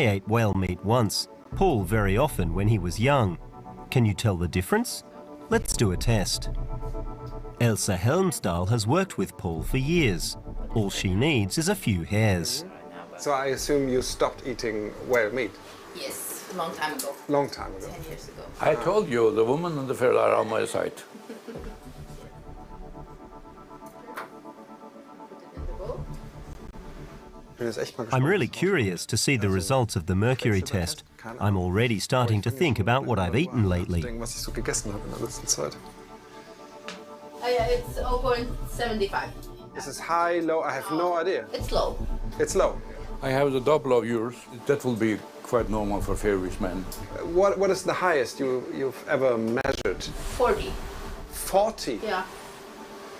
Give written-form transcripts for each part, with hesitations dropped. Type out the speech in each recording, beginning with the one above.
ate whale meat once, Paul very often when he was young. Can you tell the difference? Let's do a test. Elsa Helmsdahl has worked with Paul for years. All she needs is a few hairs. So I assume you stopped eating whale meat? Yes, a long time ago. Long time ago. 10 years ago. I told you, the woman and the fella are on my side. I'm really curious to see the results of the mercury test. I'm already starting to think about what I've eaten lately. Was ich so gegessen habe in der letzten Zeit. Yeah, it's 0.75. Is this high, low? I have no idea. It's low. It's low. I have the double of yours. That will be quite normal for fair-wish men. What is the highest you've ever measured? 40. 40? Yeah.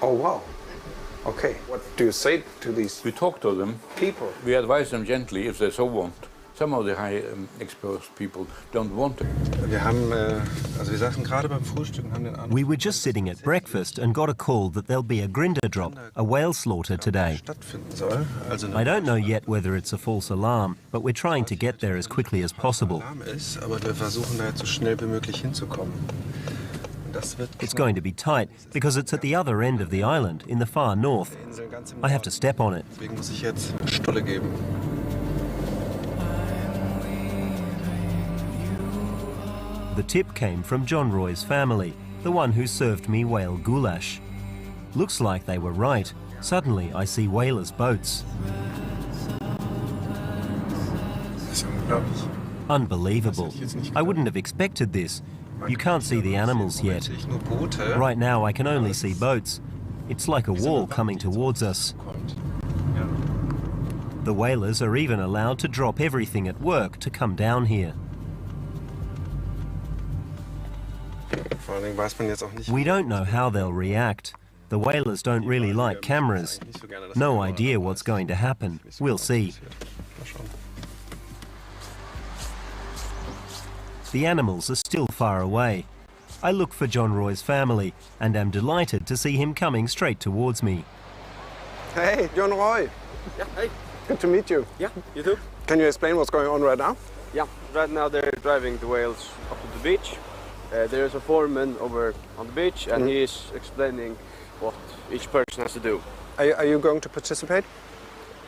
Oh, wow. Okay. What do you say to these We talk to them. people? We advise them gently if they so want. Some of the high exposed people don't want it. Wir haben, also wir saßen gerade beim Frühstück und haben den Anruf We were just sitting at breakfast and got a call that there'll be a grinder drop, a whale slaughter today. stattfinden soll. Also I don't know yet whether it's a false alarm, but we're trying to get there as quickly as possible. Alarm ist, aber wir versuchen da jetzt so schnell wie möglich hinzukommen. Und das wird It's going to be tight because it's at the other end of the island, in the far north. Insel ganz im I have to step on it. Deswegen muss ich jetzt Stulle geben. The tip came from John Roy's family, the one who served me whale goulash. Looks like they were right. Suddenly I see whalers' boats. Das ist unglaublich. Unbelievable. I wouldn't have expected this. You can't see the animals yet. Ich nur Boote. Right now I can only see boats. It's like a wall coming towards us. Kommt. The whalers are even allowed to drop everything at work to come down here. Vor allen Dingen weiß man jetzt auch nicht. We don't know how they'll react. The whalers don't really like cameras. No idea what's going to happen. We'll see. Mal schauen. The animals are still far away. I look for John Roy's family and am delighted to see him coming straight towards me. Hey, John Roy. Yeah, hey. Good to meet you. Yeah, you too? Can you explain what's going on right now? Yeah, right now they're driving the whales up to the beach. There's a foreman over on the beach and he is explaining what each person has to do. Are you going to participate?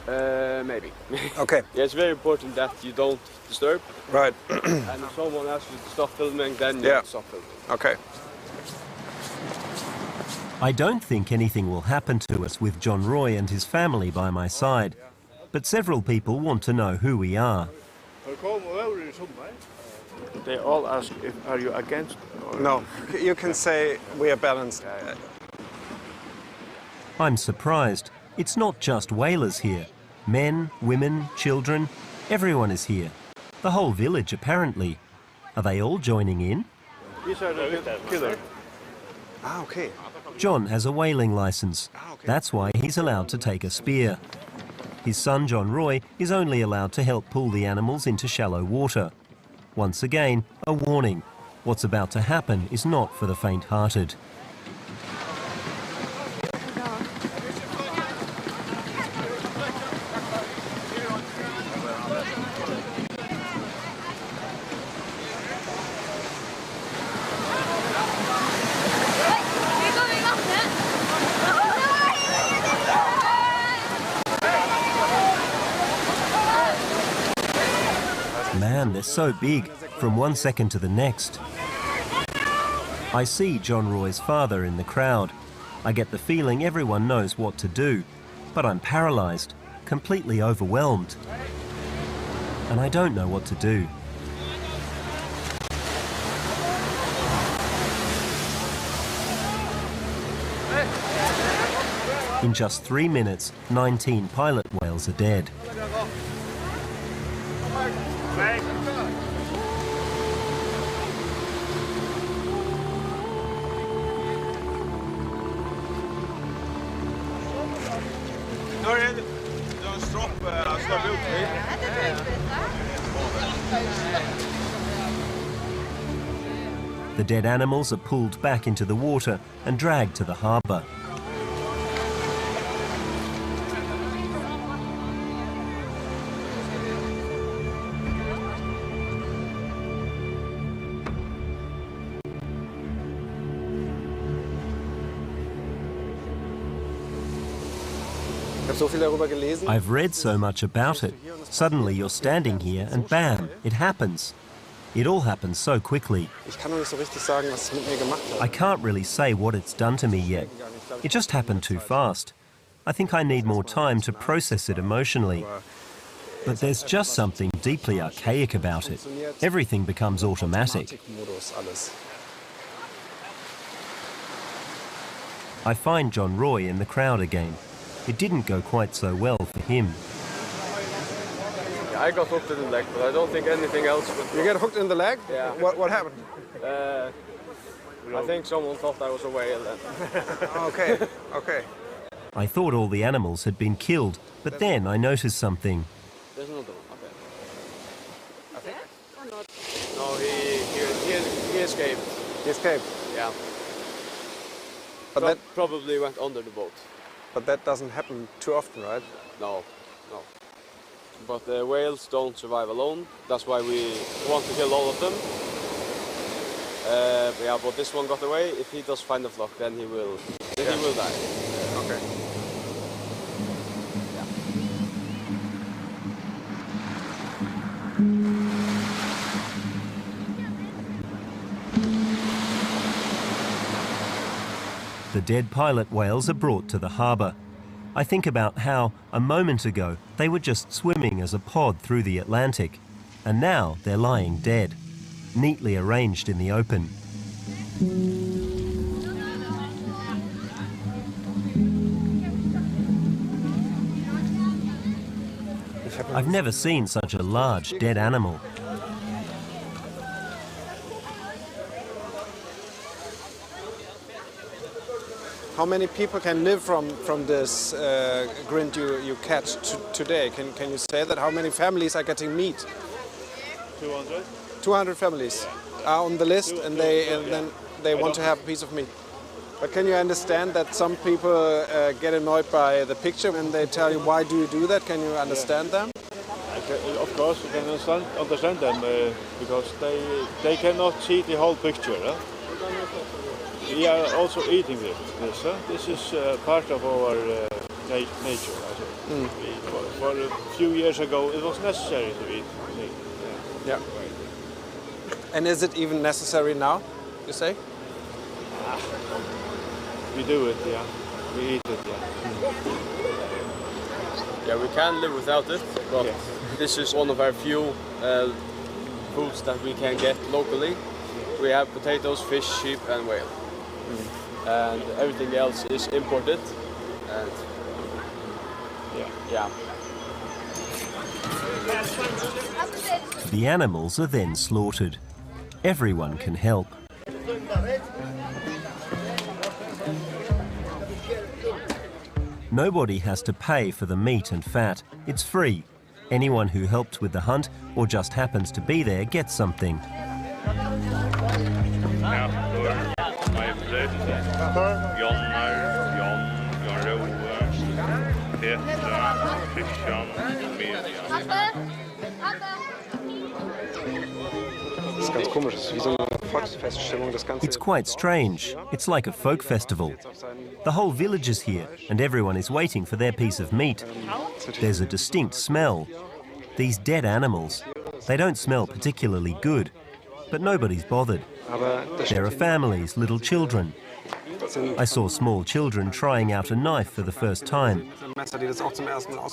Maybe. Okay. Yeah, it's very important that you don't disturb. Right. And if someone asks you to stop filming, then you Yeah. have to stop filming. Okay. I don't think anything will happen to us with John Roy and his family by my side, but several people want to know who we are. They all ask, are you against? Or... No, you can say we are balanced. I'm surprised. It's not just whalers here. Men, women, children, everyone is here. The whole village, apparently. Are they all joining in? These are the killer. Ah, okay. John has a whaling license. That's why he's allowed to take a spear. His son, John Roy, is only allowed to help pull the animals into shallow water. Once again, a warning. What's about to happen is not for the faint-hearted. Man, they're so big, from one second to the next. I see John Roy's father in the crowd. I get the feeling everyone knows what to do, but I'm paralyzed, completely overwhelmed. And I don't know what to do. In just 3 minutes, 19 pilot whales are dead. The dead animals are pulled back into the water and dragged to the harbour. so viel darüber gelesen. I've read so much about it. Suddenly you're standing here and bam, it happens. It all happens so quickly. Ich kann noch nicht so richtig sagen, was es mit mir gemacht hat. I can't really say what it's done to me yet. It just happened too fast. I think I need more time to process it emotionally. But there's just something deeply archaic about it. Everything becomes automatic. I find John Roy in the crowd again. It didn't go quite so well for him. Yeah, I got hooked in the leg, but I don't think anything else would. You get hooked in the leg? Yeah. What happened? I think someone thought I was a whale then. Okay, okay. I thought all the animals had been killed, but then I noticed something. There's another one, okay. I think? No, he escaped. He escaped. Yeah. But that probably went under the boat. But that doesn't happen too often, right? No. But the whales don't survive alone. That's why we want to kill all of them. Yeah, but this one got away. If he does find the flock, then he will die. Okay. The dead pilot whales are brought to the harbour. I think about how, a moment ago, they were just swimming as a pod through the Atlantic, and now they're lying dead, neatly arranged in the open. I've never seen such a large dead animal. How many people can live from this grind you catch today? Can you say that? How many families are getting meat? 200. 200 families are on the list, and then they want to have a piece of meat. But can you understand that some people get annoyed by the picture and they tell you, why do you do that? Can you understand them? Of course, you can understand them because they cannot see the whole picture. We are also eating this. This is part of our nature. For a few years ago, it was necessary to eat meat. Yeah. And is it even necessary now, you say? We do it, yeah. We eat it, yeah. Yeah, we can live without it, but this is one of our few foods that we can get locally. We have potatoes, fish, sheep, and whale. And everything else is imported. And yeah. The animals are then slaughtered. Everyone can help. Nobody has to pay for the meat and fat. It's free. Anyone who helped with the hunt or just happens to be there gets something. It's quite strange. It's like a folk festival. The whole village is here and everyone is waiting for their piece of meat. There's a distinct smell. These dead animals, they don't smell particularly good, but nobody's bothered. There are families, little children. I saw small children trying out a knife for the first time.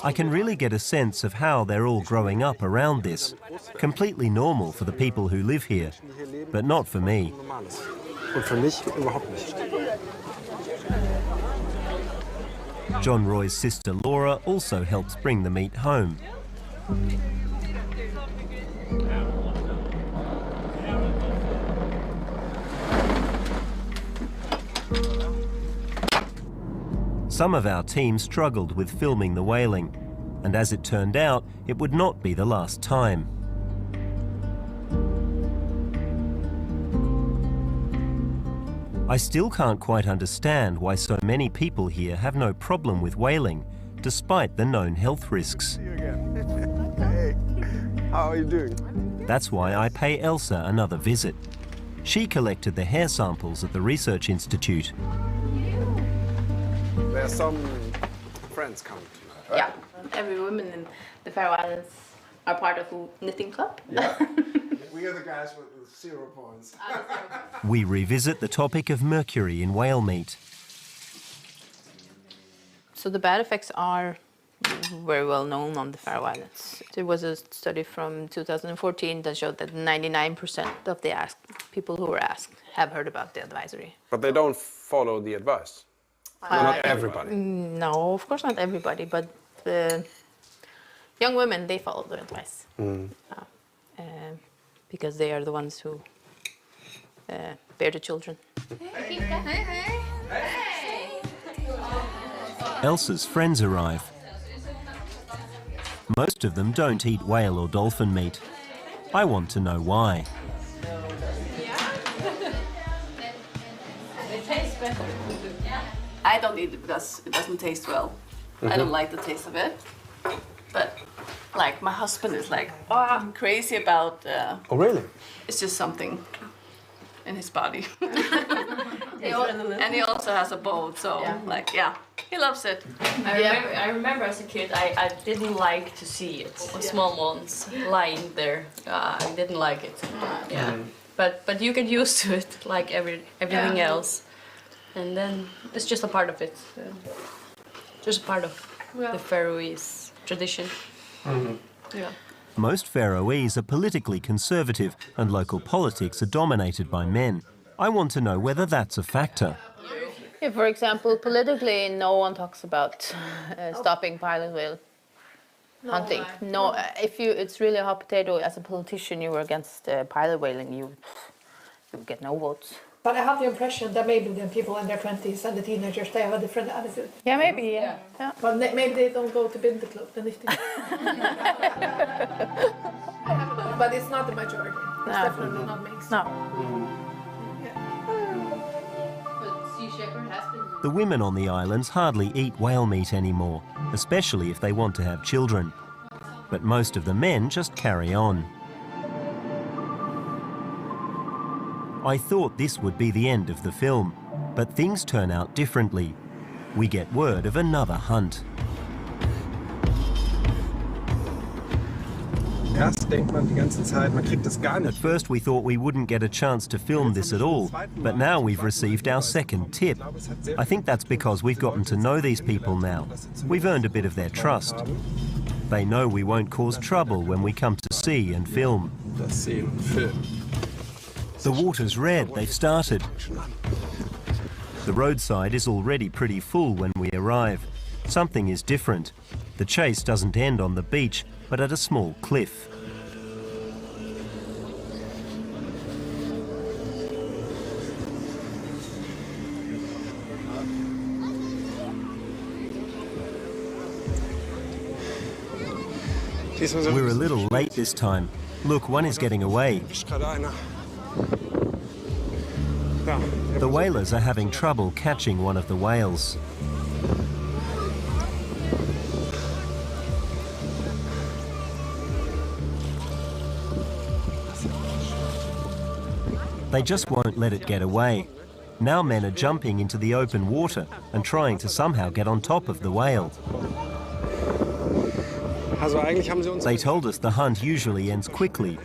I can really get a sense of how they're all growing up around this. Completely normal for the people who live here, but not for me. John Roy's sister Laura also helps bring the meat home. Some of our team struggled with filming the whaling, and as it turned out, it would not be the last time. I still can't quite understand why so many people here have no problem with whaling, despite the known health risks. Hey, how are you doing? That's why I pay Elsa another visit. She collected the hair samples at the research institute. There are some friends coming Yeah, every woman in the Faroe Islands are part of a knitting club. Yeah. We are the guys with 0 points. We revisit the topic of mercury in whale meat. So the bad effects are very well known on the Faroe Islands. There was a study from 2014 that showed that 99% of the people who were asked have heard about the advisory. But they don't follow the advice. Not everybody. No, of course not everybody, but the young women, they follow the advice. Because they are the ones who bear the children. Elsa's friends arrive. Most of them don't eat whale or dolphin meat. I want to know why. I don't eat it because it doesn't taste well. I don't like the taste of it. But like my husband is like, oh, I'm crazy about. Oh, really? It's just something in his body. And he also has a boat, so like he loves it. I remember as a kid, I didn't like to see it. Small ones lying there. I didn't like it. But you get used to it, like everything else. And then it's just a part of it. Just a part of the Faroese tradition. Yeah. Most Faroese are politically conservative and local politics are dominated by men. I want to know whether that's a factor. Yeah, for example, politically, no one talks about stopping pilot whale hunting. No, it's really a hot potato. As a politician, you were against pilot whaling, you get no votes. But I have the impression that maybe the people in their 20s and the teenagers, they have a different attitude. Yeah, maybe, yeah. But maybe they don't go to Binde Club, the knitting. But it's not the majority. It's definitely not mixed. No. The women on the islands hardly eat whale meat anymore, especially if they want to have children. But most of the men just carry on. I thought this would be the end of the film, but things turn out differently. We get word of another hunt. At first we thought we wouldn't get a chance to film this at all, but now we've received our second tip. I think that's because we've gotten to know these people now. We've earned a bit of their trust. They know we won't cause trouble when we come to see and film. The water's red, they've started. The roadside is already pretty full when we arrive. Something is different. The chase doesn't end on the beach, but at a small cliff. We're a little late this time. Look, one is getting away. The whalers are having trouble catching one of the whales. They just won't let it get away. Now men are jumping into the open water and trying to somehow get on top of the whale. They told us the hunt usually ends quickly,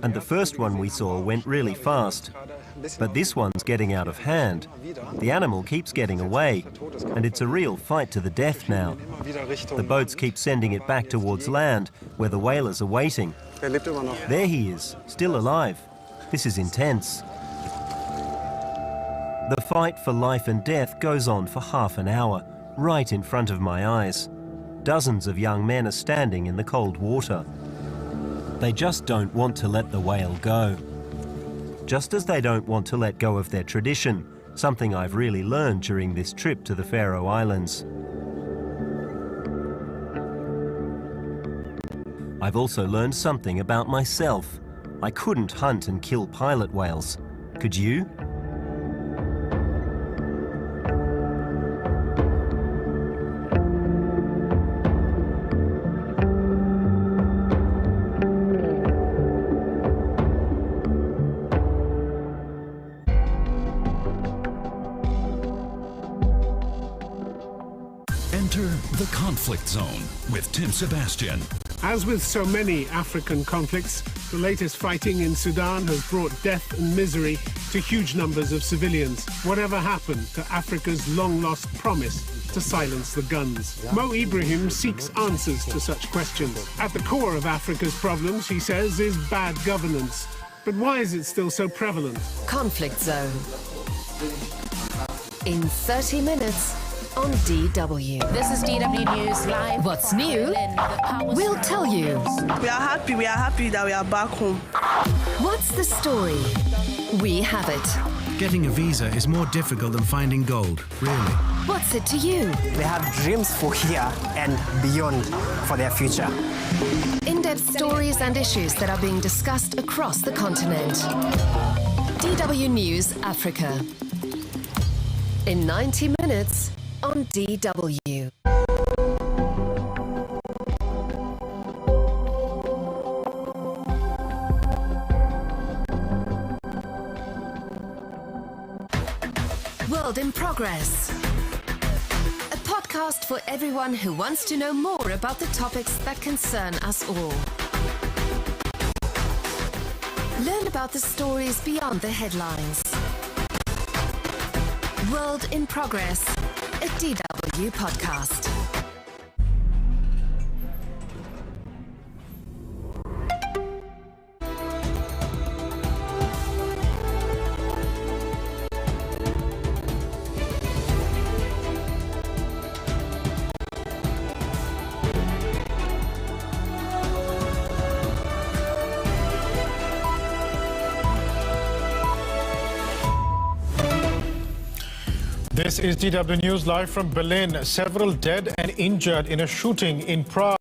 and the first one we saw went really fast. But this one's getting out of hand. The animal keeps getting away, and it's a real fight to the death now. The boats keep sending it back towards land, where the whalers are waiting. There he is, still alive. This is intense. The fight for life and death goes on for half an hour, right in front of my eyes. Dozens of young men are standing in the cold water. They just don't want to let the whale go. Just as they don't want to let go of their tradition, something I've really learned during this trip to the Faroe Islands. I've also learned something about myself. I couldn't hunt and kill pilot whales. Could you? Enter the The Conflict Zone with Tim Sebastian. As with so many African conflicts, the latest fighting in Sudan has brought death and misery to huge numbers of civilians. Whatever happened to Africa's long-lost promise to silence the guns? Mo Ibrahim seeks answers to such questions. At the core of Africa's problems, he says, is bad governance. But why is it still so prevalent? Conflict Zone. In 30 minutes on DW. This is DW News Live. What's new? We'll tell you. We are happy that we are back home. What's the story? We have it. Getting a visa is more difficult than finding gold, really. What's it to you? They have dreams for here and beyond for their future. In-depth stories and issues that are being discussed across the continent. DW News Africa. In 90 minutes on DW. World in Progress. A podcast for everyone who wants to know more about the topics that concern us all. Learn about the stories beyond the headlines. World in Progress, a DW podcast. This is DW News live from Berlin. Several dead and injured in a shooting in Prague